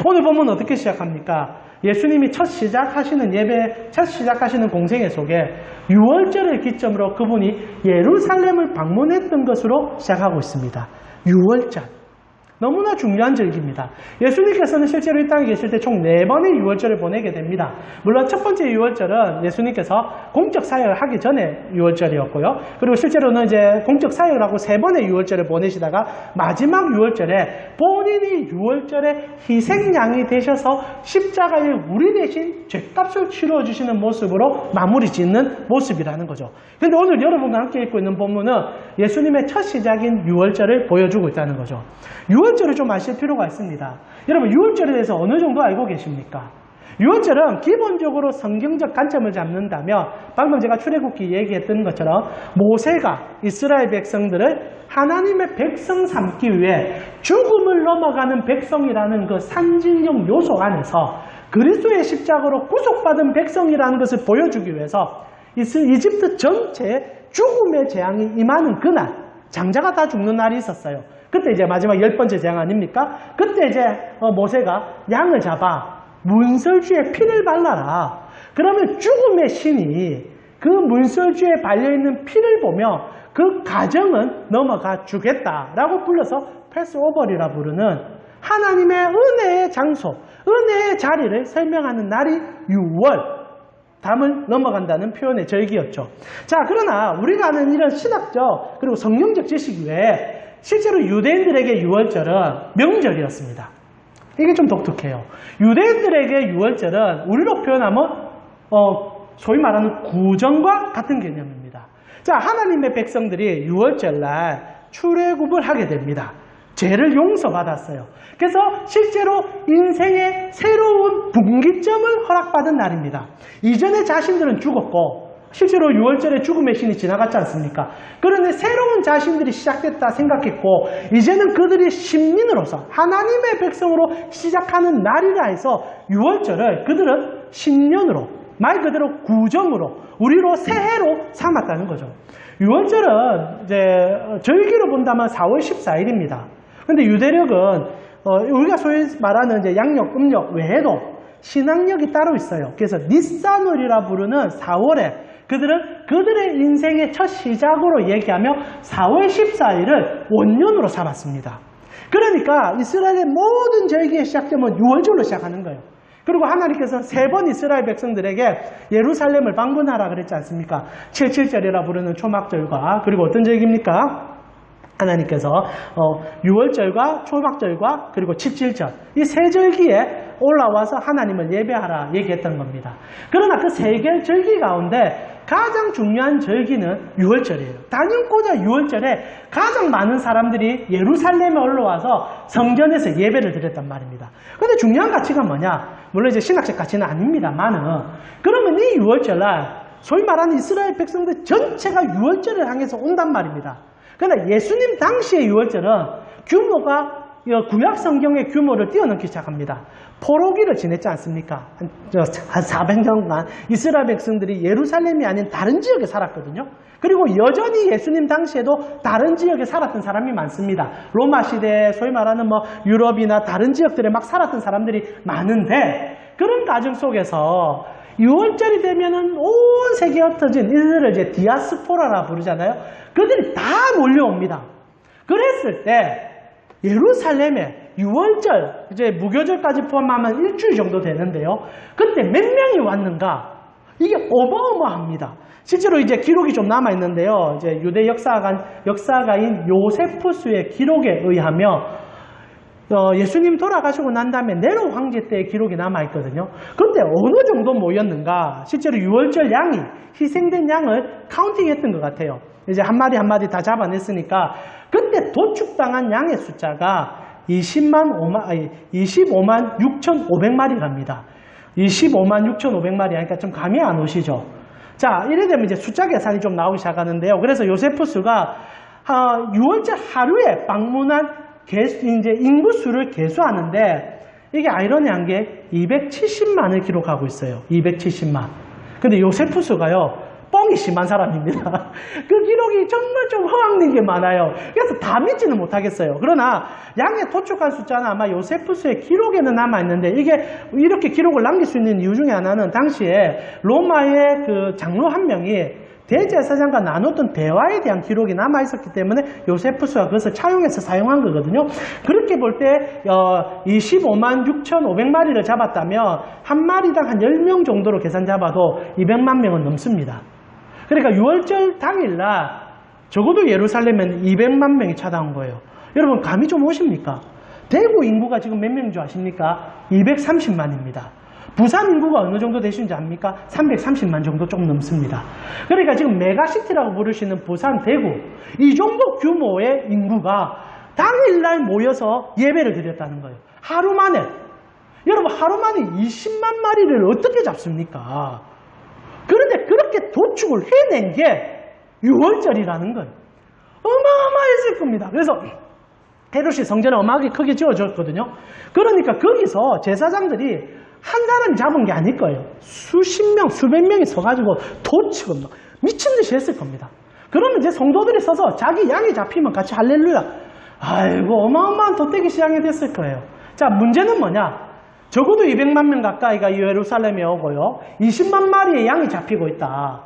오늘 본문은 어떻게 시작합니까? 예수님이 첫 시작하시는 예배, 첫 시작하시는 공생애 속에 6월절을 기점으로 그분이 예루살렘을 방문했던 것으로 시작하고 있습니다. 6월절. 너무나 중요한 절기입니다. 예수님께서는 실제로 이 땅에 계실 때 총 4번의 6월절을 보내게 됩니다. 물론 첫 번째 6월절은 예수님께서 공적 사역을 하기 전에 6월절이었고요. 그리고 실제로는 이제 공적 사역을 하고 3번의 6월절을 보내시다가 마지막 6월절에 본인이 6월절에 희생양이 되셔서 십자가에 우리 대신 죄값을 치루어 주시는 모습으로 마무리 짓는 모습이라는 거죠. 그런데 오늘 여러분과 함께 읽고 있는 본문은 예수님의 첫 시작인 6월절을 보여주고 있다는 거죠. 6월절을 좀 아실 필요가 있습니다. 여러분 6월절에 대해서 어느 정도 알고 계십니까? 6월절은 기본적으로 성경적 관점을 잡는다면 방금 제가 출애굽기 얘기했던 것처럼 모세가 이스라엘 백성들을 하나님의 백성 삼기 위해 죽음을 넘어가는 백성이라는 그 상징적 요소 안에서 그리스도의 십자가로 구속받은 백성이라는 것을 보여주기 위해서 이집트 전체에 죽음의 재앙이 임하는 그날, 장자가 다 죽는 날이 있었어요. 그때 이제 마지막 10번째 재앙 아닙니까? 그때 이제 모세가 양을 잡아 문설주에 피를 발라라. 그러면 죽음의 신이 그 문설주에 발려있는 피를 보며 그 가정은 넘어가 주겠다라고 불러서 패스오버리라 부르는 하나님의 은혜의 장소, 은혜의 자리를 설명하는 날이 6월. 담을 넘어간다는 표현의 절기였죠. 자, 그러나 우리가 아는 이런 신학적 그리고 성경적 지식 외에 실제로 유대인들에게 6월절은 명절이었습니다. 이게 좀 독특해요. 유대인들에게 6월절은 우리로 표현하면 소위 말하는 구정과 같은 개념입니다. 자, 하나님의 백성들이 6월절날 출애굽을 하게 됩니다. 죄를 용서받았어요. 그래서 실제로 인생의 새로운 분기점을 허락받은 날입니다. 이전에 자신들은 죽었고 실제로 6월절에 죽음의 신이 지나갔지 않습니까? 그런데 새로운 자신들이 시작됐다 생각했고 이제는 그들이 신민으로서 하나님의 백성으로 시작하는 날이라 해서 6월절을 그들은 신년으로 말 그대로 구정으로 우리로 새해로 삼았다는 거죠. 6월절은 이제 절기로 본다면 4월 14일입니다. 근데 유대력은 우리가 소위 말하는 이제 양력, 음력 외에도 신앙력이 따로 있어요. 그래서 니산월이라 부르는 4월에 그들은 그들의 인생의 첫 시작으로 얘기하며 4월 14일을 원년으로 삼았습니다. 그러니까 이스라엘의 모든 절기의 시작점은 6월절로 시작하는 거예요. 그리고 하나님께서 3번 이스라엘 백성들에게 예루살렘을 방문하라 그랬지 않습니까? 77절이라 부르는 초막절과 그리고 어떤 절기입니까? 하나님께서 6월절과 초막절과 그리고 77절 이 세 절기에 올라와서 하나님을 예배하라 얘기했던 겁니다. 그러나 그 세 개 절기 가운데 가장 중요한 절기는 6월절이에요. 단연코자 6월절에 가장 많은 사람들이 예루살렘에 올라와서 성전에서 예배를 드렸단 말입니다. 그런데 중요한 가치가 뭐냐? 물론 이제 신학적 가치는 아닙니다만은 그러면 이 6월절날 소위 말하는 이스라엘 백성들 전체가 6월절을 향해서 온단 말입니다. 그러나 예수님 당시의 6월절은 규모가 구약 성경의 규모를 뛰어넘기 시작합니다. 포로기를 지냈지 않습니까? 한 400년간 이스라엘 백성들이 예루살렘이 아닌 다른 지역에 살았거든요. 그리고 여전히 예수님 당시에도 다른 지역에 살았던 사람이 많습니다. 로마 시대에 소위 말하는 유럽이나 다른 지역들에 막 살았던 사람들이 많은데 그런 과정 속에서 6월절이 되면은 온 세계에 흩어진 이들을 이제 디아스포라라 부르잖아요. 그들이 다 몰려옵니다. 그랬을 때 예루살렘에 6월절, 이제 무교절까지 포함하면 일주일 정도 되는데요. 그때 몇 명이 왔는가? 이게 어마어마합니다. 실제로 이제 기록이 좀 남아있는데요. 이제 유대 역사가인 요세푸스의 기록에 의하면 예수님 돌아가시고 난 다음에 네로 황제 때의 기록이 남아있거든요. 그런데 어느 정도 모였는가? 실제로 6월절 양이, 희생된 양을 카운팅했던 것 같아요. 이제 한 마디 한 마디 다 잡아냈으니까 그때 도축당한 양의 숫자가 25만 6,500마리랍니다. 25만 6,500마리 하니까 좀 감이 안 오시죠? 자, 이래 되면 이제 숫자 계산이 좀 나오기 시작하는데요. 그래서 요세푸스가 6월절 하루에 방문한 이제 인구수를 계수하는데 이게 아이러니한 게 270만을 기록하고 있어요. 270만. 근데 요세푸스가요, 뻥이 심한 사람입니다. 그 기록이 정말 좀 허황된 게 많아요. 그래서 다 믿지는 못하겠어요. 그러나 양에 도축한 숫자는 아마 요세푸스의 기록에는 남아있는데 이게 이렇게 기록을 남길 수 있는 이유 중에 하나는 당시에 로마의 그 장로 한 명이 대제사장과 나눴던 대화에 대한 기록이 남아있었기 때문에 요세푸스가 그것을 차용해서 사용한 거거든요. 그렇게 볼 때 25만 6,500마리를 잡았다면 한 마리당 한 10명 정도로 계산 잡아도 200만 명은 넘습니다. 그러니까 6월절 당일날 적어도 예루살렘에는 200만 명이 찾아온 거예요. 여러분 감이 좀 오십니까? 대구 인구가 지금 몇 명인 줄 아십니까? 230만입니다. 부산 인구가 어느 정도 되시는지 압니까? 330만 정도 조금 넘습니다. 그러니까 지금 메가시티라고 부르시는 부산, 대구 이 정도 규모의 인구가 당일날 모여서 예배를 드렸다는 거예요. 하루 만에. 여러분 하루 만에 20만 마리를 어떻게 잡습니까? 그런데 그렇게 도축을 해낸 게 6월절이라는 거예요. 어마어마했을 겁니다. 그래서 헤롯이 성전을 어마하게 크게 지어줬거든요. 그러니까 거기서 제사장들이 한 사람이 잡은 게 아닐 거예요. 수십 명, 수백 명이 서가지고 도축을 미친 듯이 했을 겁니다. 그러면 이제 성도들이 서서 자기 양이 잡히면 같이 할렐루야. 아이고 어마어마한 덧대기 시장이 됐을 거예요. 자, 문제는 뭐냐? 적어도 200만 명 가까이가 예루살렘에 오고요. 20만 마리의 양이 잡히고 있다.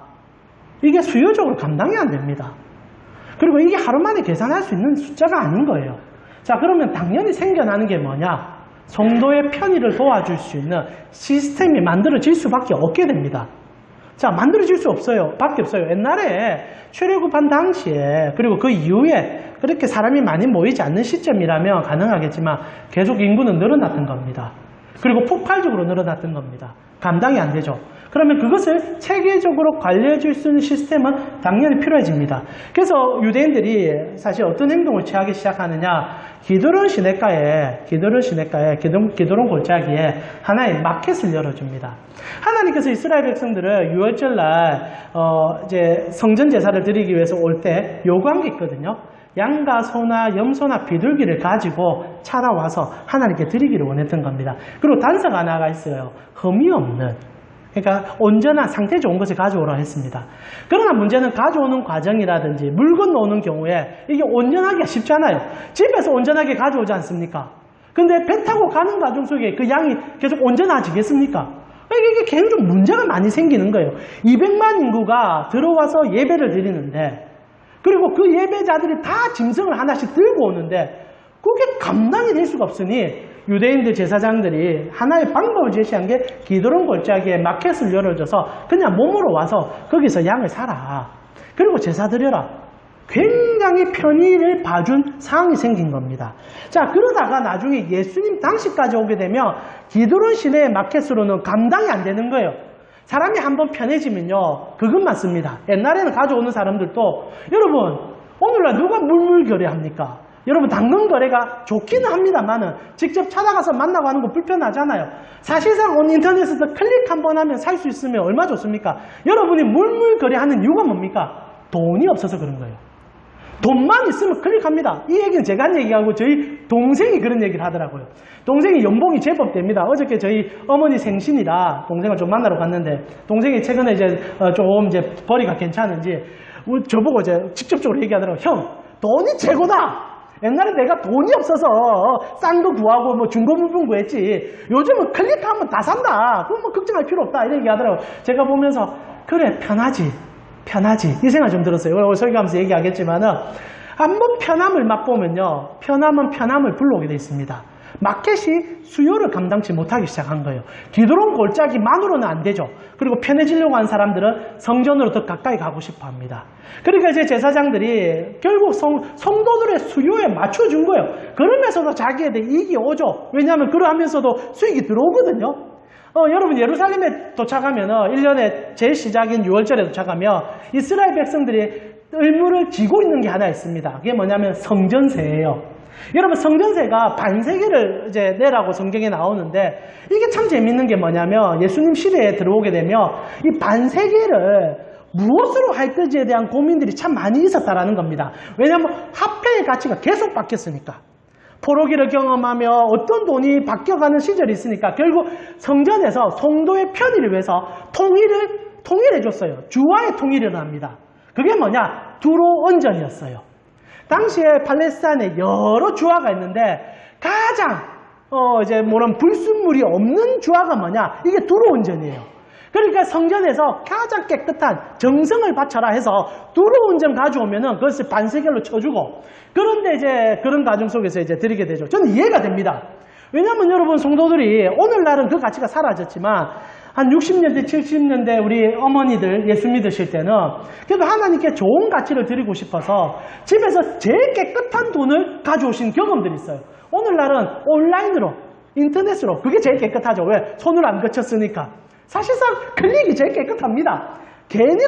이게 수요적으로 감당이 안 됩니다. 그리고 이게 하루 만에 계산할 수 있는 숫자가 아닌 거예요. 자, 그러면 당연히 생겨나는 게 뭐냐? 성도의 편의를 도와줄 수 있는 시스템이 만들어질 수밖에 없게 됩니다. 자, 만들어질 수 없어요. 밖에 없어요. 옛날에 출애굽한 당시에 그리고 그 이후에 그렇게 사람이 많이 모이지 않는 시점이라면 가능하겠지만 계속 인구는 늘어났던 겁니다. 그리고 폭발적으로 늘어났던 겁니다. 감당이 안 되죠. 그러면 그것을 체계적으로 관리해 줄 수 있는 시스템은 당연히 필요해집니다. 그래서 유대인들이 사실 어떤 행동을 취하기 시작하느냐, 기드론 기드론 골짜기에 하나의 마켓을 열어줍니다. 하나님께서 이스라엘 백성들을 6월절날 이제 성전 제사를 드리기 위해서 올 때 요구한 게 있거든요. 양과 소나 염소나 비둘기를 가지고 찾아와서 하나님께 드리기를 원했던 겁니다. 그리고 단서가 하나가 있어요. 흠이 없는, 그러니까 온전한 상태 좋은 것을 가져오라 했습니다. 그러나 문제는 가져오는 과정이라든지 물건 놓는 경우에 이게 온전하기가 쉽지 않아요. 집에서 온전하게 가져오지 않습니까? 근데 배 타고 가는 과정 속에 그 양이 계속 온전해지겠습니까? 이게 굉장히 좀 문제가 많이 생기는 거예요. 200만 인구가 들어와서 예배를 드리는데, 그리고 그 예배자들이 다 짐승을 하나씩 들고 오는데 그게 감당이 될 수가 없으니 유대인들 제사장들이 하나의 방법을 제시한 게 기드론 골짜기에 마켓을 열어줘서 그냥 몸으로 와서 거기서 양을 사라. 그리고 제사 드려라. 굉장히 편의를 봐준 상황이 생긴 겁니다. 자, 그러다가 나중에 예수님 당시까지 오게 되면 기드론 시내의 마켓으로는 감당이 안 되는 거예요. 사람이 한번 편해지면요, 그것만 씁니다. 옛날에는 가져오는 사람들도, 여러분, 오늘날 누가 물물거래합니까? 여러분, 당근 거래가 좋기는 합니다만은 직접 찾아가서 만나고 하는 거 불편하잖아요. 사실상 인터넷에서 클릭 한번 하면 살 수 있으면 얼마 좋습니까? 여러분이 물물거래하는 이유가 뭡니까? 돈이 없어서 그런 거예요. 돈만 있으면 클릭합니다. 이 얘기는 제가 한 얘기하고 저희 동생이 그런 얘기를 하더라고요. 동생이 연봉이 제법 됩니다. 어저께 저희 어머니 생신이라 동생을 좀 만나러 갔는데, 동생이 최근에 이제 좀 이제 벌이가 괜찮은지 저보고 이제 직접적으로 얘기하더라고요. 형, 돈이 최고다! 옛날에 내가 돈이 없어서 싼 거 구하고 뭐 중고 부품 구했지, 요즘은 클릭하면 다 산다. 그럼 뭐 걱정할 필요 없다. 이런 얘기 하더라고요. 제가 보면서, 그래, 편하지. 이 생각 좀 들었어요. 설교하면서 얘기하겠지만은, 한번 편함을 맛보면요, 편함은 편함을 불러오게 되어 있습니다. 마켓이 수요를 감당치 못하기 시작한 거예요. 기드론 골짜기만으로는 안 되죠. 그리고 편해지려고 하는 사람들은 성전으로 더 가까이 가고 싶어 합니다. 그러니까 이제 제사장들이 결국 성도들의 수요에 맞춰준 거예요. 그러면서도 자기에게 이익이 오죠. 왜냐하면 그러하면서도 수익이 들어오거든요. 여러분, 예루살렘에 도착하면 1년의 제일 시작인 6월절에 도착하면 이스라엘 백성들이 의무를 지고 있는 게 하나 있습니다. 그게 뭐냐면 성전세예요. 여러분, 성전세가 반세계를 이제 내라고 성경에 나오는데, 이게 참 재밌는 게 뭐냐면 예수님 시대에 들어오게 되면 이 반세계를 무엇으로 할 것에 대한 고민들이 참 많이 있었다라는 겁니다. 왜냐하면 화폐의 가치가 계속 바뀌었으니까. 포로기를 경험하며 어떤 돈이 바뀌어가는 시절이 있으니까 결국 성전에서 성도의 편의를 위해서 통일을 통일해줬어요. 주와의 통일이 일어납니다. 그게 뭐냐? 두로온전이었어요. 당시에 팔레스타인에 여러 주화가 있는데 가장 불순물이 없는 주화가 뭐냐? 이게 두로온전이에요. 그러니까 성전에서 가장 깨끗한 정성을 바쳐라 해서 두로온전 가져오면은 그것을 반세겔로 쳐주고, 그런데 이제 그런 과정 속에서 이제 드리게 되죠. 저는 이해가 됩니다. 왜냐하면 여러분 성도들이 오늘날은 그 가치가 사라졌지만 한 60년대, 70년대 우리 어머니들 예수 믿으실 때는 그래도 하나님께 좋은 가치를 드리고 싶어서 집에서 제일 깨끗한 돈을 가져오신 경험들이 있어요. 오늘날은 온라인으로, 인터넷으로 그게 제일 깨끗하죠. 왜? 손을 안 거쳤으니까. 사실상 클릭이 제일 깨끗합니다. 괜히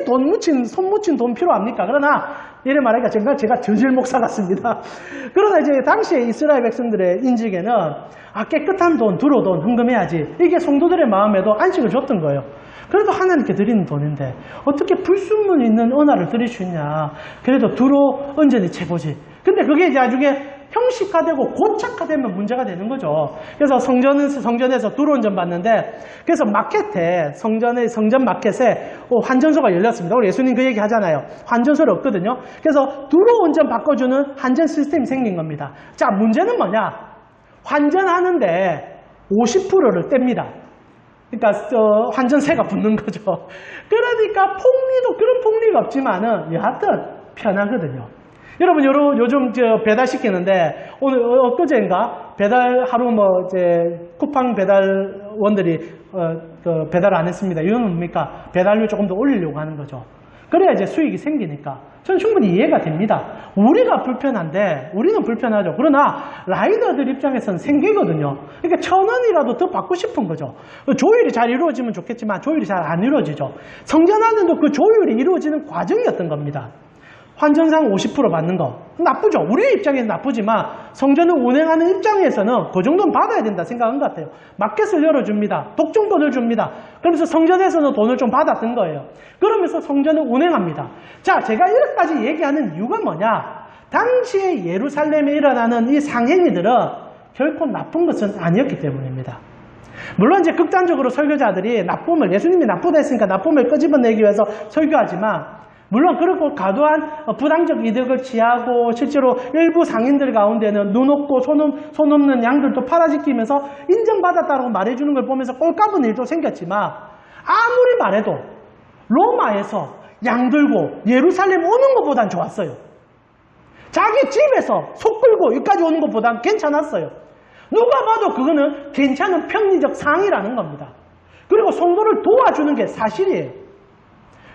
손 묻힌 돈 필요합니까? 그러나 이래 말하니까 제가 저질 목사 같습니다. 그러나 이제 당시에 이스라엘 백성들의 인식에는 깨끗한 돈, 두로돈 헌금해야지. 이게 성도들의 마음에도 안식을 줬던 거예요. 그래도 하나님께 드리는 돈인데 어떻게 불순물 있는 은화를 드릴 수 있냐. 그래도 두로 온전히 채보지. 근데 그게 이제 나중에 형식화되고 고착화되면 문제가 되는 거죠. 그래서 성전에서 두로온전 받는데, 그래서 마켓에, 성전 마켓에 환전소가 열렸습니다. 우리 예수님 그 얘기 하잖아요. 환전소를 없거든요. 그래서 두로온전 바꿔주는 환전 시스템이 생긴 겁니다. 자, 문제는 뭐냐? 환전하는데 50%를 뗍니다. 그러니까 환전세가 붙는 거죠. 그러니까 그런 폭리가 없지만은 여하튼 편하거든요. 여러분 요즘 배달시키는데 오늘 엊그제인가 배달 하루 쿠팡 배달원들이 배달을 안 했습니다. 이유는 뭡니까? 배달료 조금 더 올리려고 하는 거죠. 그래야 이제 수익이 생기니까 저는 충분히 이해가 됩니다. 우리가 불편한데 우리는 불편하죠. 그러나 라이더들 입장에서는 생기거든요. 그러니까 1,000원이라도 더 받고 싶은 거죠. 조율이 잘 이루어지면 좋겠지만 조율이 잘 안 이루어지죠. 성전 안에도 그 조율이 이루어지는 과정이었던 겁니다. 환전상 50% 받는 거 나쁘죠. 우리 입장에서 나쁘지만 성전을 운행하는 입장에서는 그 정도는 받아야 된다 생각한 것 같아요. 마켓을 열어줍니다. 독점권을 줍니다. 그러면서 성전에서는 돈을 좀 받았던 거예요. 그러면서 성전을 운행합니다. 자, 제가 이렇게까지 얘기하는 이유가 뭐냐? 당시에 예루살렘에 일어나는 이 상행위들은 결코 나쁜 것은 아니었기 때문입니다. 물론 이제 극단적으로 설교자들이 예수님이 나쁘다 했으니까 나쁨을 끄집어내기 위해서 설교하지만, 물론 그렇고 과도한 부당적 이득을 취하고 실제로 일부 상인들 가운데는 눈 없고 손 없는 양들도 팔아지키면서 인정받았다고 말해주는 걸 보면서 꼴까분 일도 생겼지만, 아무리 말해도 로마에서 양 들고 예루살렘 오는 것보단 좋았어요. 자기 집에서 속 끌고 여기까지 오는 것보단 괜찮았어요. 누가 봐도 그거는 괜찮은 평리적 상이라는 겁니다. 그리고 성도를 도와주는 게 사실이에요.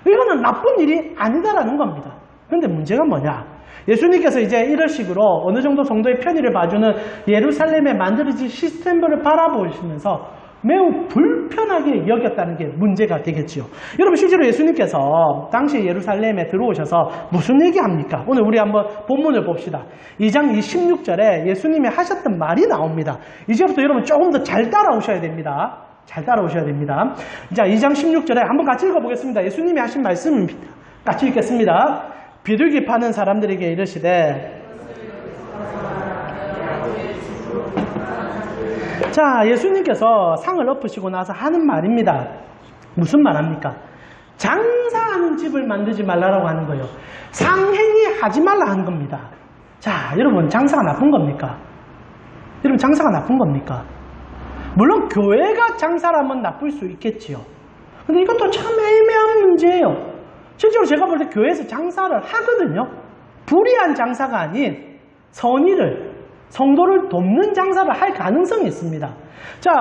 이거는 나쁜 일이 아니다라는 겁니다. 그런데 문제가 뭐냐? 예수님께서 이제 이런 식으로 어느 정도 성도의 편의를 봐주는 예루살렘에 만들어진 시스템을 바라보시면서 매우 불편하게 여겼다는 게 문제가 되겠지요. 여러분, 실제로 예수님께서 당시 예루살렘에 들어오셔서 무슨 얘기합니까? 오늘 우리 한번 본문을 봅시다. 2장 26절에 예수님이 하셨던 말이 나옵니다. 이제부터 여러분 조금 더 잘 따라오셔야 됩니다. 잘 따라오셔야 됩니다. 자, 2장 16절에 한번 같이 읽어보겠습니다. 예수님이 하신 말씀입니다. 같이 읽겠습니다. 비둘기 파는 사람들에게 이르시되, 자, 예수님께서 상을 엎으시고 나서 하는 말입니다. 무슨 말 합니까? 장사하는 집을 만들지 말라고 하는 거예요. 상행위 하지 말라 하는 겁니다. 자, 여러분, 장사가 나쁜 겁니까? 여러분, 장사가 나쁜 겁니까? 물론 교회가 장사라면 나쁠 수 있겠지요. 근데 이것도 참 애매한 문제예요. 실제로 제가 볼 때 교회에서 장사를 하거든요. 불의한 장사가 아닌 선의를, 성도를 돕는 장사를 할 가능성이 있습니다. 자,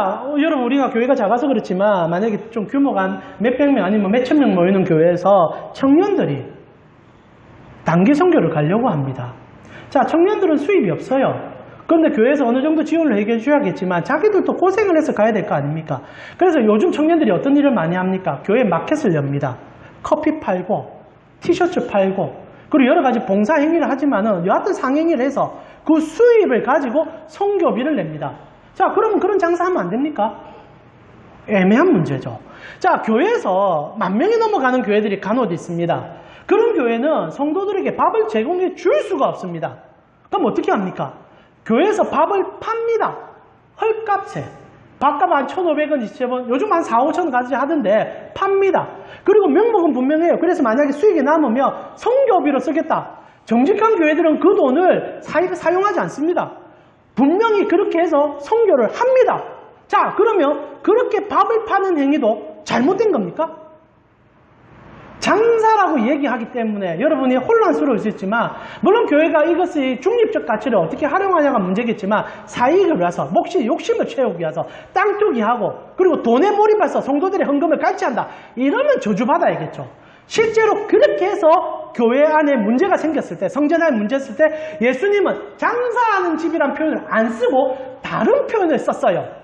여러분, 우리가 교회가 작아서 그렇지만 만약에 좀 규모가 한 몇백 명 아니면 몇천 명 모이는 교회에서 청년들이 단기 선교를 가려고 합니다. 자, 청년들은 수입이 없어요. 그런데 교회에서 어느 정도 지원을 해결해 줘야겠지만 자기들도 고생을 해서 가야 될 거 아닙니까? 그래서 요즘 청년들이 어떤 일을 많이 합니까? 교회 마켓을 엽니다. 커피 팔고 티셔츠 팔고 그리고 여러 가지 봉사 행위를 하지만은 여하튼 상행위를 해서 그 수입을 가지고 선교비를 냅니다. 자, 그러면 그런 장사하면 안 됩니까? 애매한 문제죠. 자, 교회에서 10,000명이 넘어가는 교회들이 간혹 있습니다. 그런 교회는 성도들에게 밥을 제공해 줄 수가 없습니다. 그럼 어떻게 합니까? 교회에서 밥을 팝니다. 헐값에. 밥값 한 1,500원, 2,000원, 요즘 한 4, 5천 가지 하던데 팝니다. 그리고 명목은 분명해요. 그래서 만약에 수익이 남으면 성교비로 쓰겠다. 정직한 교회들은 그 돈을 사용하지 않습니다. 분명히 그렇게 해서 성교를 합니다. 자, 그러면 그렇게 밥을 파는 행위도 잘못된 겁니까? 장사라고 얘기하기 때문에 여러분이 혼란스러울 수 있지만, 물론 교회가 이것의 중립적 가치를 어떻게 활용하냐가 문제겠지만, 사익을 위해서, 몫이 욕심을 채우기 위해서 땅 투기하고, 그리고 돈에 몰입해서 성도들의 헌금을 갈취한다, 이러면 저주받아야겠죠. 실제로 그렇게 해서 교회 안에 문제가 생겼을 때, 성전 안에 문제가 있을 때 예수님은 장사하는 집이란 표현을 안 쓰고 다른 표현을 썼어요.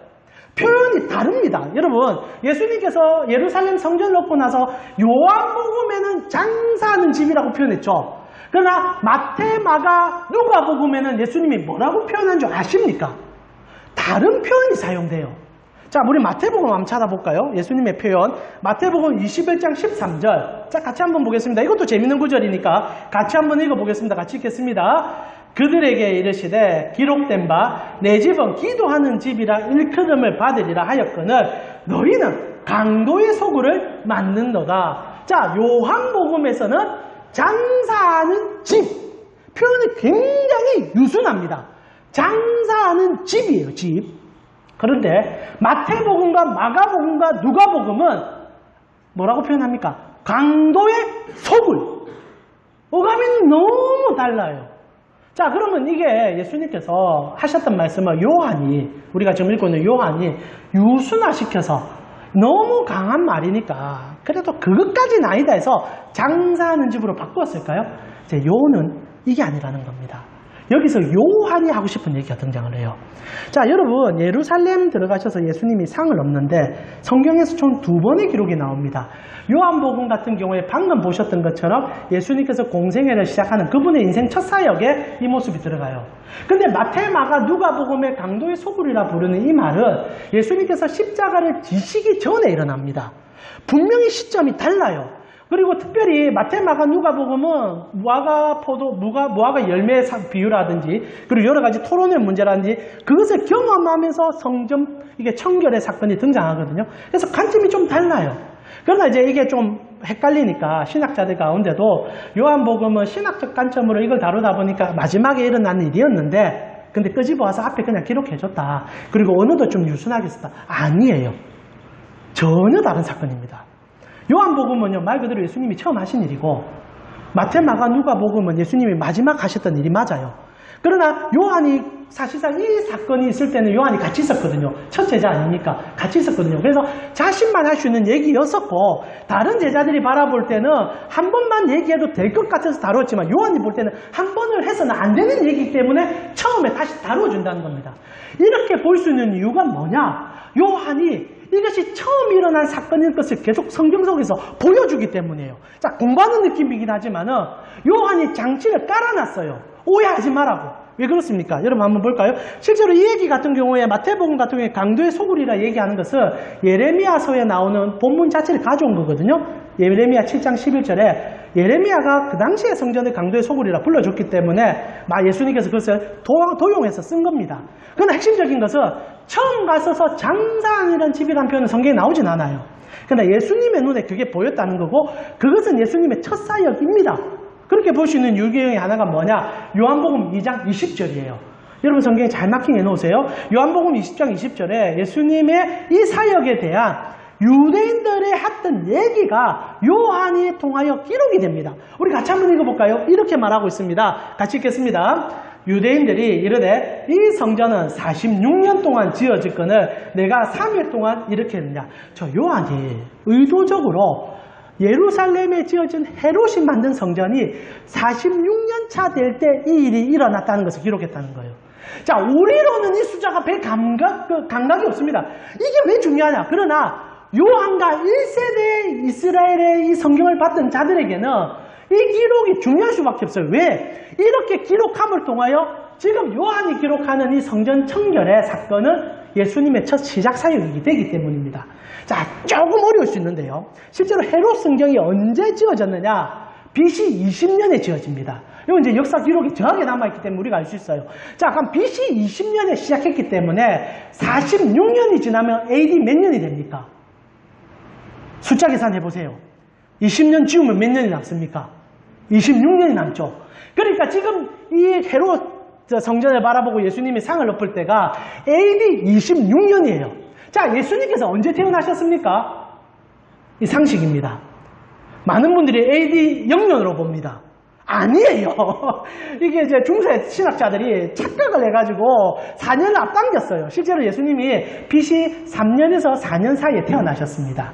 표현이 다릅니다. 여러분, 예수님께서 예루살렘 성전을 놓고 나서 요한복음에는 장사하는 집이라고 표현했죠. 그러나 마태, 마가, 누가복음에는 예수님이 뭐라고 표현한 줄 아십니까? 다른 표현이 사용돼요. 자, 우리 마태복음 한번 찾아볼까요? 예수님의 표현. 마태복음 21장 13절. 자, 같이 한번 보겠습니다. 이것도 재밌는 구절이니까 같이 한번 읽어보겠습니다. 같이 읽겠습니다. 그들에게 이르시되 기록된 바 내 집은 기도하는 집이라 일컬음을 받으리라 하였거늘 너희는 강도의 소굴을 만든도다. 자, 요한복음에서는 장사하는 집. 표현이 굉장히 유순합니다. 장사하는 집이에요, 집. 그런데 마태복음과 마가복음과 누가복음은 뭐라고 표현합니까? 강도의 소굴. 어감이 너무 달라요. 자, 그러면 이게 예수님께서 하셨던 말씀을 요한이, 우리가 지금 읽고 있는 요한이 유순화시켜서 너무 강한 말이니까 그래도 그것까지는 아니다 해서 장사하는 집으로 바꾸었을까요? 이제 요는 이게 아니라는 겁니다. 여기서 요한이 하고 싶은 얘기가 등장을 해요. 자, 여러분, 예루살렘 들어가셔서 예수님이 상을 얻는데 성경에서 총 2번의 기록이 나옵니다. 요한복음 같은 경우에 방금 보셨던 것처럼 예수님께서 공생애를 시작하는 그분의 인생 첫 사역에 이 모습이 들어가요. 근데 마태, 마가, 누가복음의 강도의 소굴이라 부르는 이 말은 예수님께서 십자가를 지시기 전에 일어납니다. 분명히 시점이 달라요. 그리고 특별히 마태, 마가, 누가복음은 무화과 열매 비유라든지 그리고 여러 가지 토론의 문제라든지 그것을 경험하면서 성전 이게 청결의 사건이 등장하거든요. 그래서 관점이 좀 달라요. 그러나 이제 이게 좀 헷갈리니까 신학자들 가운데도 요한복음은 신학적 관점으로 이걸 다루다 보니까 마지막에 일어난 일이었는데 근데 끄집어와서 앞에 그냥 기록해줬다. 그리고 언어도 좀 유순하게 썼다. 아니에요. 전혀 다른 사건입니다. 요한복음은요, 말 그대로 예수님이 처음 하신 일이고 마태, 마가, 누가복음은 예수님이 마지막 하셨던 일이 맞아요. 그러나 요한이 사실상 이 사건이 있을 때는 요한이 같이 있었거든요. 첫 제자 아닙니까? 같이 있었거든요. 그래서 자신만 할 수 있는 얘기였었고 다른 제자들이 바라볼 때는 한 번만 얘기해도 될 것 같아서 다뤘지만 요한이 볼 때는 한 번을 해서는 안 되는 얘기이기 때문에 처음에 다시 다뤄준다는 겁니다. 이렇게 볼 수 있는 이유가 뭐냐? 요한이 이것이 처음 일어난 사건인 것을 계속 성경 속에서 보여주기 때문이에요. 자, 공부하는 느낌이긴 하지만은 요한이 장치를 깔아놨어요. 오해하지 말라고. 왜 그렇습니까? 여러분 한번 볼까요? 실제로 이 얘기 같은 경우에 마태복음 같은 경우에 강도의 소굴이라 얘기하는 것은 예레미야서에 나오는 본문 자체를 가져온 거거든요. 예레미야 7장 11절에 예레미야가 그 당시에 성전을 강도의 소굴이라 불러줬기 때문에 예수님께서 그것을 도용해서 쓴 겁니다. 그러나 핵심적인 것은 처음 가서서 장사하는 집이라는 표현은 성경에 나오진 않아요. 그러나 예수님의 눈에 그게 보였다는 거고 그것은 예수님의 첫 사역입니다. 그렇게 볼 수 있는 유기형의 하나가 뭐냐? 요한복음 2장 20절이에요. 여러분 성경에 잘 마킹해 놓으세요. 요한복음 20장 20절에 예수님의 이 사역에 대한 유대인들의 했던 얘기가 요한이 통하여 기록이 됩니다. 우리 같이 한번 읽어볼까요? 이렇게 말하고 있습니다. 같이 읽겠습니다. 유대인들이 이르되 이 성전은 46년 동안 지어졌거늘 내가 3일 동안 이렇게 했느냐. 저 요한이 의도적으로 예루살렘에 지어진 헤롯이 만든 성전이 46년 차 될 때 이 일이 일어났다는 것을 기록했다는 거예요. 자, 우리로는 이 숫자가 별 감각이 없습니다. 이게 왜 중요하냐? 그러나 요한과 1세대 이스라엘의 이 성경을 받던 자들에게는 이 기록이 중요할 수밖에 없어요. 왜? 이렇게 기록함을 통하여 지금 요한이 기록하는 이 성전 청결의 사건은 예수님의 첫 시작 사역이 되기 때문입니다. 자, 조금 어려울 수 있는데요. 실제로 헤롯 성경이 언제 지어졌느냐? BC 20년에 지어집니다. 이건 이제 역사 기록이 정확하게 남아있기 때문에 우리가 알 수 있어요. 자, 그럼 BC 20년에 시작했기 때문에 46년이 지나면 AD 몇 년이 됩니까? 숫자 계산해보세요. 20년 지우면 몇 년이 남습니까? 26년이 남죠. 그러니까 지금 이 헤롯 성전을 바라보고 예수님이 상을 엎을 때가 AD 26년이에요. 자, 예수님께서 언제 태어나셨습니까? 이 상식입니다. 많은 분들이 AD 0년으로 봅니다. 아니에요. 이게 이제 중세 신학자들이 착각을 해가지고 4년을 앞당겼어요. 실제로 예수님이 BC 3년에서 4년 사이에 태어나셨습니다.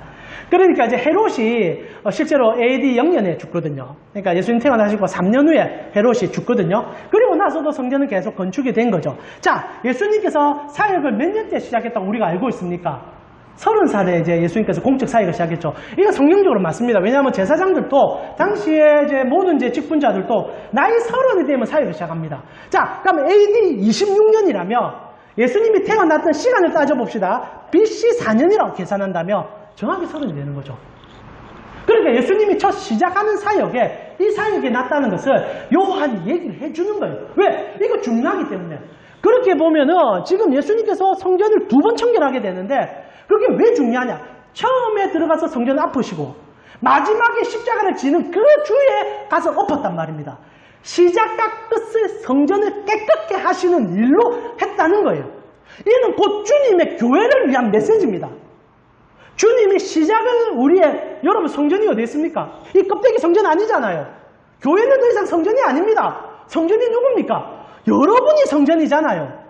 그러니까 이제 헤롯이 실제로 AD 0년에 죽거든요. 그러니까 예수님 태어나시고 3년 후에 헤롯이 죽거든요. 그리고 나서도 성전은 계속 건축이 된 거죠. 자, 예수님께서 사역을 몇 년째 시작했다고 우리가 알고 있습니까? 30살에 이제 예수님께서 공적 사역을 시작했죠. 이거 성경적으로 맞습니다. 왜냐하면 제사장들도 당시에 이제 모든 이제 직분자들도 나이 30이 되면 사역을 시작합니다. 자, 그럼 AD 26년이라면 예수님이 태어났던 시간을 따져봅시다. BC 4년이라고 계산한다면 정확히 30이 되는 거죠. 그러니까 예수님이 첫 시작하는 사역에 이 사역이 났다는 것을 요한이 얘기를 해주는 거예요. 왜? 이거 중요하기 때문에. 그렇게 보면은 지금 예수님께서 성전을 2번 청결하게 되는데 그게 왜 중요하냐? 처음에 들어가서 성전을 아프시고 마지막에 십자가를 지는 그 주에 가서 엎었단 말입니다. 시작과 끝을 성전을 깨끗게 하시는 일로 했다는 거예요. 이는 곧 주님의 교회를 위한 메시지입니다. 주님이 시작은 우리의, 여러분 성전이 어디 있습니까? 이 껍데기 성전 아니잖아요. 교회는 더 이상 성전이 아닙니다. 성전이 누굽니까? 여러분이 성전이잖아요.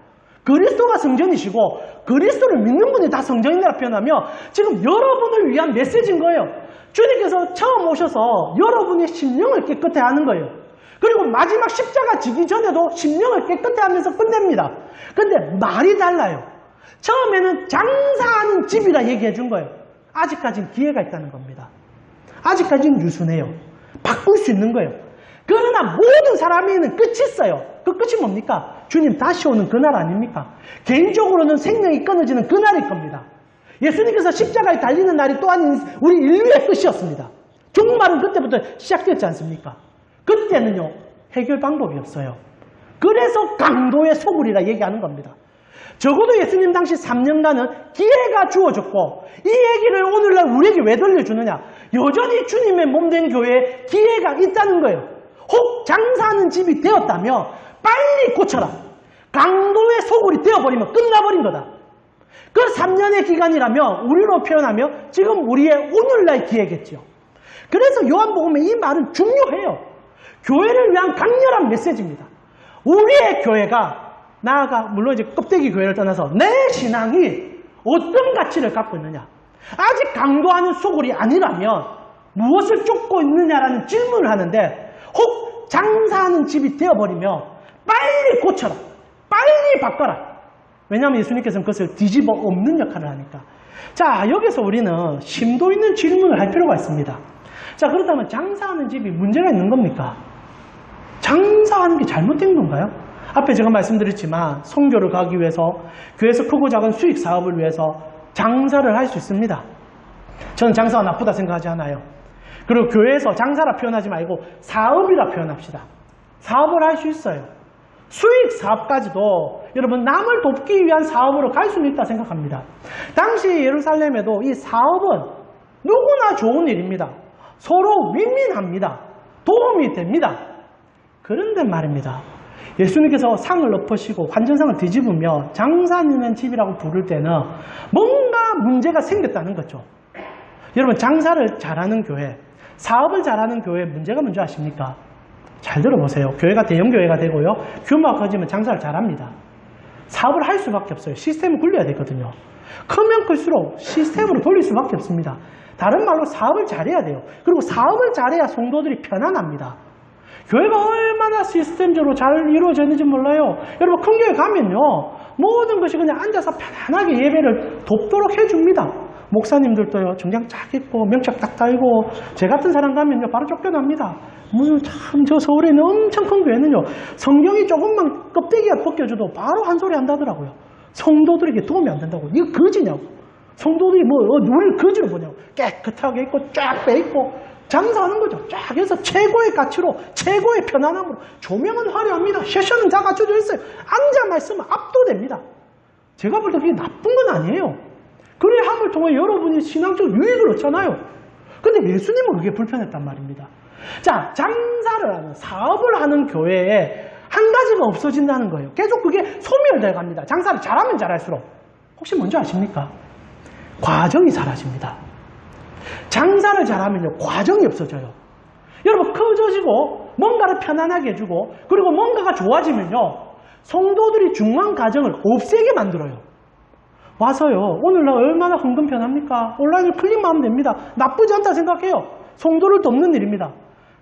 그리스도가 성전이시고 그리스도를 믿는 분이 다 성전이라고 표현하며 지금 여러분을 위한 메시지인 거예요. 주님께서 처음 오셔서 여러분의 심령을 깨끗해 하는 거예요. 그리고 마지막 십자가 지기 전에도 심령을 깨끗해 하면서 끝냅니다. 근데 말이 달라요. 처음에는 장사하는 집이라 얘기해 준 거예요. 아직까지는 기회가 있다는 겁니다. 아직까지는 유순해요. 바꿀 수 있는 거예요. 그러나 모든 사람에는 끝이 있어요. 그 끝이 뭡니까? 주님 다시 오는 그날 아닙니까? 개인적으로는 생명이 끊어지는 그날일 겁니다. 예수님께서 십자가에 달리는 날이 또한 우리 인류의 끝이었습니다. 종말은 그때부터 시작됐지 않습니까? 그때는요, 해결 방법이 없어요. 그래서 강도의 소굴이라 얘기하는 겁니다. 적어도 예수님 당시 3년간은 기회가 주어졌고 이 얘기를 오늘날 우리에게 왜 들려주느냐? 여전히 주님의 몸된 교회에 기회가 있다는 거예요. 혹 장사하는 집이 되었다며 빨리 고쳐라. 강도의 소굴이 되어버리면 끝나버린 거다. 그 3년의 기간이라면 우리로 표현하면 지금 우리의 오늘날 기회겠죠. 그래서 요한복음에 이 말은 중요해요. 교회를 위한 강렬한 메시지입니다. 우리의 교회가 나아가 물론 이제 껍데기 교회를 떠나서 내 신앙이 어떤 가치를 갖고 있느냐. 아직 강도하는 소굴이 아니라면 무엇을 쫓고 있느냐라는 질문을 하는데 혹 장사하는 집이 되어버리면 빨리 고쳐라. 빨리 바꿔라. 왜냐하면 예수님께서는 그것을 뒤집어 엎는 역할을 하니까. 자, 여기서 우리는 심도 있는 질문을 할 필요가 있습니다. 자, 그렇다면 장사하는 집이 문제가 있는 겁니까? 장사하는 게 잘못된 건가요? 앞에 제가 말씀드렸지만 선교를 가기 위해서 교회에서 크고 작은 수익 사업을 위해서 장사를 할 수 있습니다. 저는 장사가 나쁘다 생각하지 않아요. 그리고 교회에서 장사라 표현하지 말고 사업이라 표현합시다. 사업을 할 수 있어요. 수익 사업까지도 여러분 남을 돕기 위한 사업으로 갈 수는 있다 생각합니다. 당시 예루살렘에도 이 사업은 누구나 좋은 일입니다. 서로 윈윈합니다. 도움이 됩니다. 그런데 말입니다. 예수님께서 상을 엎으시고 환전상을 뒤집으며 장사하는 집이라고 부를 때는 뭔가 문제가 생겼다는 거죠. 여러분 장사를 잘하는 교회, 사업을 잘하는 교회의 문제가 뭔지 아십니까? 잘 들어보세요. 교회가 대형 교회가 되고요. 규모가 커지면 장사를 잘합니다. 사업을 할 수밖에 없어요. 시스템을 굴려야 되거든요. 크면 클수록 시스템으로 돌릴 수밖에 없습니다. 다른 말로 사업을 잘해야 돼요. 그리고 사업을 잘해야 성도들이 편안합니다. 교회가 얼마나 시스템적으로 잘 이루어져 있는지 몰라요. 여러분 큰 교회 가면요. 모든 것이 그냥 앉아서 편안하게 예배를 돕도록 해줍니다. 목사님들도요. 정장 쫙 입고 명찰 딱 달고 제 같은 사람 가면요. 바로 쫓겨납니다. 참 저 서울에 있는 엄청 큰 교회는요. 성경이 조금만 껍데기가 벗겨져도 바로 한 소리 한다더라고요. 성도들에게 도움이 안 된다고. 이거 거지냐고. 성도들이 우리를 거지로 보냐고. 깨끗하게 입고 쫙 빼입고 장사하는 거죠. 쫙 해서 최고의 가치로, 최고의 편안함으로. 조명은 화려합니다. 세션은 다 갖춰져 있어요. 앉아만 있으면 압도됩니다. 제가 볼 때 그게 나쁜 건 아니에요. 그래 함을 통해 여러분이 신앙적 유익을 얻잖아요. 근데 예수님은 그게 불편했단 말입니다. 자, 장사를 하는, 사업을 하는 교회에 한 가지가 없어진다는 거예요. 계속 그게 소멸되어 갑니다. 장사를 잘하면 잘할수록. 혹시 뭔지 아십니까? 과정이 사라집니다. 장사를 잘하면요, 과정이 없어져요. 여러분, 커져지고, 뭔가를 편안하게 해주고, 그리고 뭔가가 좋아지면요, 성도들이 중요한 과정을 없애게 만들어요. 와서요, 오늘날 얼마나 헌금 편합니까? 온라인을 클릭만 하면 됩니다. 나쁘지 않다 생각해요. 성도를 돕는 일입니다.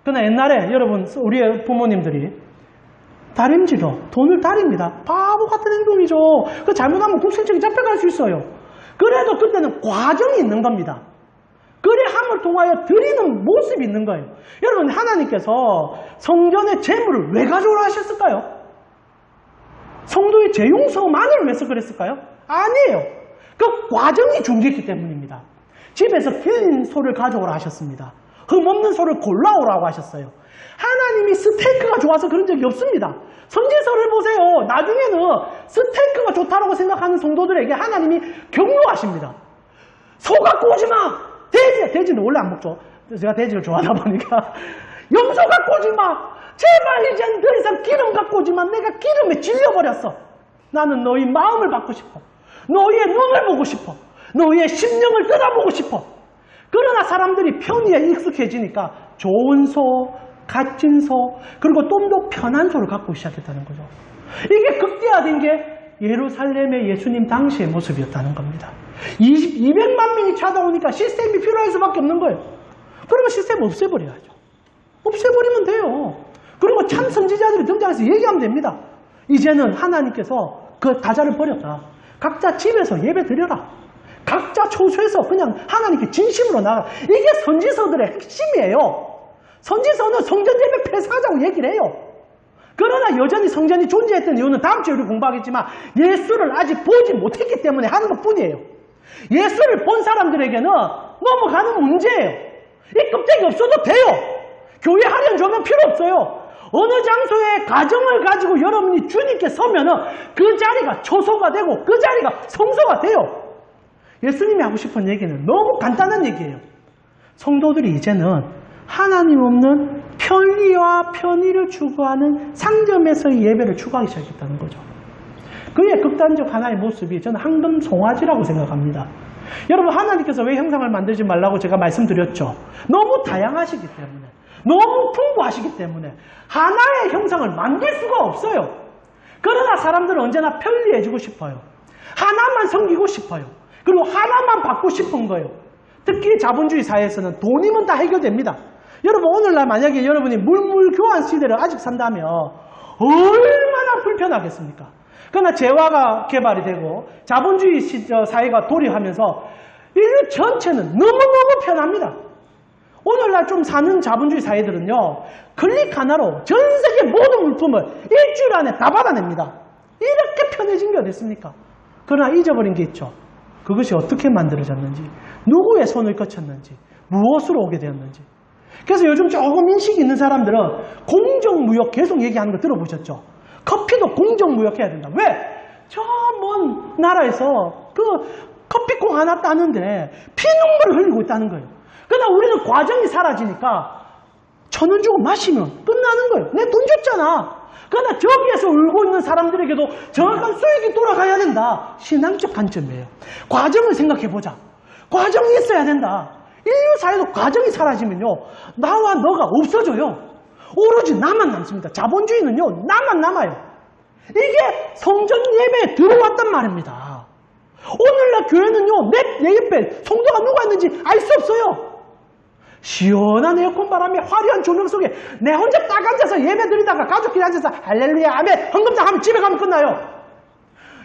그러나 옛날에 여러분, 우리의 부모님들이 다림질로 돈을 다립니다. 바보 같은 행동이죠. 그 잘못하면 국세청에 잡혀갈 수 있어요. 그래도 그때는 과정이 있는 겁니다. 그래 함을 통하여 드리는 모습이 있는 거예요. 여러분, 하나님께서 성전의 재물을 왜 가져오라 하셨을까요? 성도의 죄 용서만을 위해서 그랬을까요? 아니에요. 그 과정이 중요했기 때문입니다. 집에서 긴 소를 가져오라 하셨습니다. 흠없는 소를 골라오라고 하셨어요. 하나님이 스테이크가 좋아서 그런 적이 없습니다. 선지서를 보세요. 나중에는 스테이크가 좋다고 생각하는 성도들에게 하나님이 경고하십니다. 소 갖고 오지 마! 돼지는 원래 안 먹죠. 제가 돼지를 좋아하다 보니까. 염소 갖고 오지 마! 제발 이젠 더 이상 기름 갖고 오지 마! 내가 기름에 질려버렸어. 나는 너희 마음을 받고 싶어. 너희의 눈을 보고 싶어. 너희의 심령을 뜯어보고 싶어. 그러나 사람들이 편의에 익숙해지니까 좋은 소, 값진 소, 그리고 좀 더 편한 소를 갖고 시작했다는 거죠. 이게 극대화된 게 예루살렘의 예수님 당시의 모습이었다는 겁니다. 200만 명이 찾아오니까 시스템이 필요할 수밖에 없는 거예요. 그러면 시스템 없애버려야죠. 없애버리면 돼요. 그리고 참 선지자들이 등장해서 얘기하면 됩니다. 이제는 하나님께서 그 다자를 버렸다. 각자 집에서 예배 드려라. 각자 초소해서 그냥 하나님께 진심으로 나가라. 이게 선지서들의 핵심이에요. 선지서는 성전 예배 폐쇄하자고 얘기를 해요. 그러나 여전히 성전이 존재했던 이유는 다음 주에 우리 공부하겠지만 예수를 아직 보지 못했기 때문에 하는 것뿐이에요. 예수를 본 사람들에게는 넘어가는 문제예요. 이 껍데기 없어도 돼요. 교회 하려는 조명 필요 없어요. 어느 장소에 가정을 가지고 여러분이 주님께 서면은 그 자리가 초소가 되고 그 자리가 성소가 돼요. 예수님이 하고 싶은 얘기는 너무 간단한 얘기예요. 성도들이 이제는 하나님 없는 편리와 편의를 추구하는 상점에서의 예배를 추구하기 시작했다는 거죠. 그의 극단적 하나의 모습이 저는 황금 송아지라고 생각합니다. 여러분, 하나님께서 왜 형상을 만들지 말라고 제가 말씀드렸죠. 너무 다양하시기 때문에, 너무 풍부하시기 때문에 하나의 형상을 만들 수가 없어요. 그러나 사람들은 언제나 편리해지고 싶어요. 하나만 섬기고 싶어요. 그리고 하나만 받고 싶은 거예요. 특히 자본주의 사회에서는 돈이면 다 해결됩니다. 여러분, 오늘날 만약에 여러분이 물물교환 시대를 아직 산다면 얼마나 불편하겠습니까? 그러나 재화가 개발이 되고 자본주의 사회가 도래하면서 인류 전체는 너무너무 편합니다. 오늘날 좀 사는 자본주의 사회들은요, 클릭 하나로 전 세계 모든 물품을 일주일 안에 다 받아냅니다. 이렇게 편해진 게 어딨습니까? 그러나 잊어버린 게 있죠. 그것이 어떻게 만들어졌는지, 누구의 손을 거쳤는지, 무엇으로 오게 되었는지. 그래서 요즘 조금 인식이 있는 사람들은 공정무역 계속 얘기하는 거 들어보셨죠? 커피도 공정무역해야 된다. 왜? 저 먼 나라에서 그 커피콩 하나 따는데 피눈물을 흘리고 있다는 거예요. 그러나 우리는 과정이 사라지니까 1,000원 주고 마시면 끝나는 거예요. 내 돈 줬잖아. 그러나 저기에서 울고 있는 사람들에게도 정확한 수익이 돌아가야 된다. 신앙적 관점이에요. 과정을 생각해보자. 과정이 있어야 된다. 인류 사회도 과정이 사라지면요, 나와 너가 없어져요. 오로지 나만 남습니다. 자본주의는요, 나만 남아요. 이게 성전 예배에 들어왔단 말입니다. 오늘날 교회는요, 내 옆에 성도가 누가 있는지 알 수 없어요. 시원한 에어컨 바람에 화려한 조명 속에 내 혼자 딱 앉아서 예배 드리다가 가족끼리 앉아서 할렐루야 아멘 헌금장 하면 집에 가면 끝나요.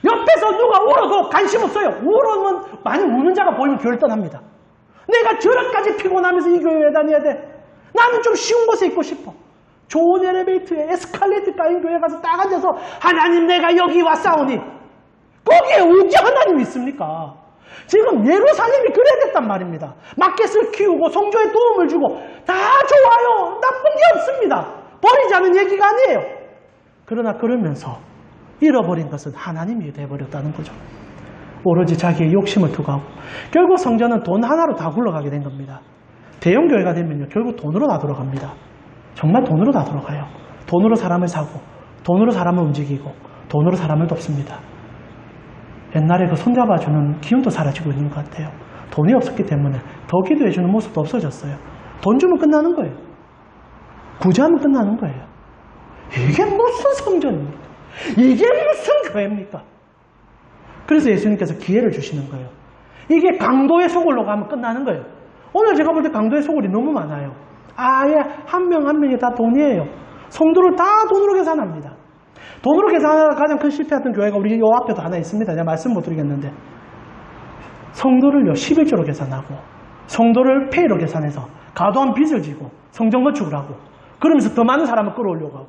옆에서 누가 울어도 관심 없어요. 울으면 많이 우는 자가 보이면 교회를 떠납니다. 내가 저렇게까지 피곤하면서 이 교회에 다녀야 돼. 나는 좀 쉬운 곳에 있고 싶어. 좋은 엘리베이터에 에스컬레이터 깔린 교회 가서 딱 앉아서 하나님 내가 여기 왔사오니 거기에 어디 하나님이 있습니까? 지금 예루살렘이 그래야 됐단 말입니다. 마켓을 키우고 성조에 도움을 주고 다 좋아요. 나쁜 게 없습니다. 버리자는 얘기가 아니에요. 그러나 그러면서 잃어버린 것은 하나님이 되어버렸다는 거죠. 오로지 자기의 욕심을 투구하고 결국 성전은 돈 하나로 다 굴러가게 된 겁니다. 대형 교회가 되면요 결국 돈으로 다 돌아갑니다. 정말 돈으로 다 돌아가요. 돈으로 사람을 사고 돈으로 사람을 움직이고 돈으로 사람을 돕습니다. 옛날에 그 손잡아주는 기운도 사라지고 있는 것 같아요. 돈이 없었기 때문에 더 기도해주는 모습도 없어졌어요. 돈 주면 끝나는 거예요. 구제하면 끝나는 거예요. 이게 무슨 성전입니까? 이게 무슨 교회입니까? 그래서 예수님께서 기회를 주시는 거예요. 이게 강도의 소굴로 가면 끝나는 거예요. 오늘 제가 볼 때 강도의 소굴이 너무 많아요. 아예 한 명 한 명이 다 돈이에요. 성도를 다 돈으로 계산합니다. 돈으로 계산하는 가장 큰 실패했던 교회가 우리 요 앞에도 하나 있습니다. 제가 말씀 못 드리겠는데 성도를요 11조로 계산하고 성도를 페이로 계산해서 과도한 빚을 지고 성전 건축을 하고 그러면서 더 많은 사람을 끌어오려고 하고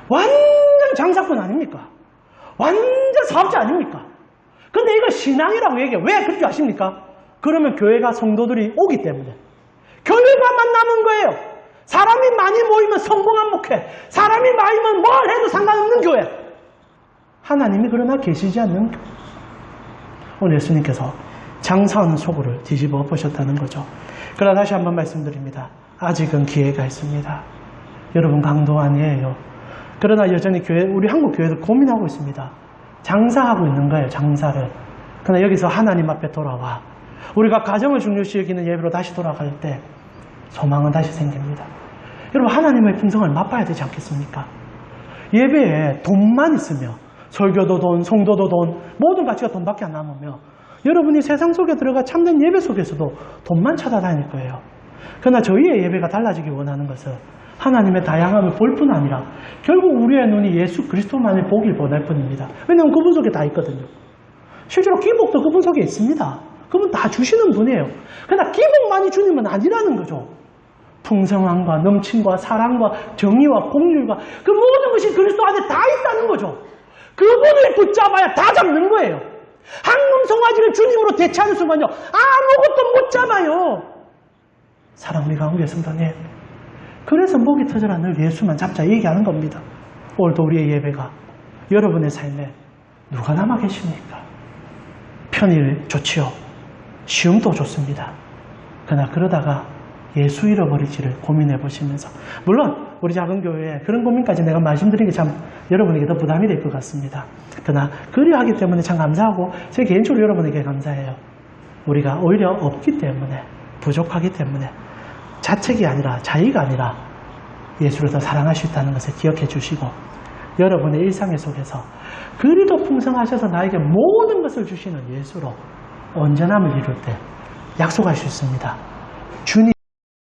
완전 장사꾼 아닙니까? 완전 사업자 아닙니까? 근데 이거 신앙이라고 얘기해요. 왜 그렇게 아십니까? 그러면 교회가 성도들이 오기 때문에 교회가만 남은 거예요. 사람이 많이 모이면 성공한 목회, 사람이 많으면 뭘 해도 상관없는 교회. 하나님이 그러나 계시지 않는 교회. 오늘 예수님께서 장사하는 소굴을 뒤집어 보셨다는 거죠. 그러나 다시 한번 말씀드립니다. 아직은 기회가 있습니다. 여러분 강도 아니에요. 그러나 여전히 교회, 우리 한국 교회도 고민하고 있습니다. 장사하고 있는 거예요. 장사를. 그러나 여기서 하나님 앞에 돌아와 우리가 가정을 중요시 여기는 예배로 다시 돌아갈 때 소망은 다시 생깁니다. 여러분 하나님의 풍성을 맛봐야 되지 않겠습니까? 예배에 돈만 있으며 설교도 돈, 성도도 돈, 모든 가치가 돈밖에 안 남으며 여러분이 세상 속에 들어가 참된 예배 속에서도 돈만 찾아다닐 거예요. 그러나 저희의 예배가 달라지기 원하는 것은 하나님의 다양함을 볼 뿐 아니라 결국 우리의 눈이 예수 그리스도만을 보길 원할 뿐입니다. 왜냐하면 그분 속에 다 있거든요. 실제로 기복도 그분 속에 있습니다. 그분 다 주시는 분이에요. 그러나 기복만이 주님은 아니라는 거죠. 풍성함과 넘침과 사랑과 정의와 공률과 그 모든 것이 그리스도 안에 다 있다는 거죠. 그분을 붙잡아야 다 잡는 거예요. 한금 송아지를 주님으로 대체하는 순간요 아무것도 못 잡아요. 사랑미 강국의 성도님, 그래서 목이 터져라 늘 예수만 잡자 얘기하는 겁니다. 오늘도 우리의 예배가 여러분의 삶에 누가 남아 계십니까? 편일 좋지요. 쉬움도 좋습니다. 그러나 그러다가 예수 잃어버리지를 고민해 보시면서, 물론 우리 작은 교회에 그런 고민까지 내가 말씀드리는 게 참 여러분에게 더 부담이 될 것 같습니다. 그러나 그리하기 때문에 참 감사하고 제 개인적으로 여러분에게 감사해요. 우리가 오히려 없기 때문에, 부족하기 때문에 자책이 아니라 자의가 아니라 예수를 더 사랑할 수 있다는 것을 기억해 주시고, 여러분의 일상 속에서 그리도 풍성하셔서 나에게 모든 것을 주시는 예수로 온전함을 이룰 때 약속할 수 있습니다. 주님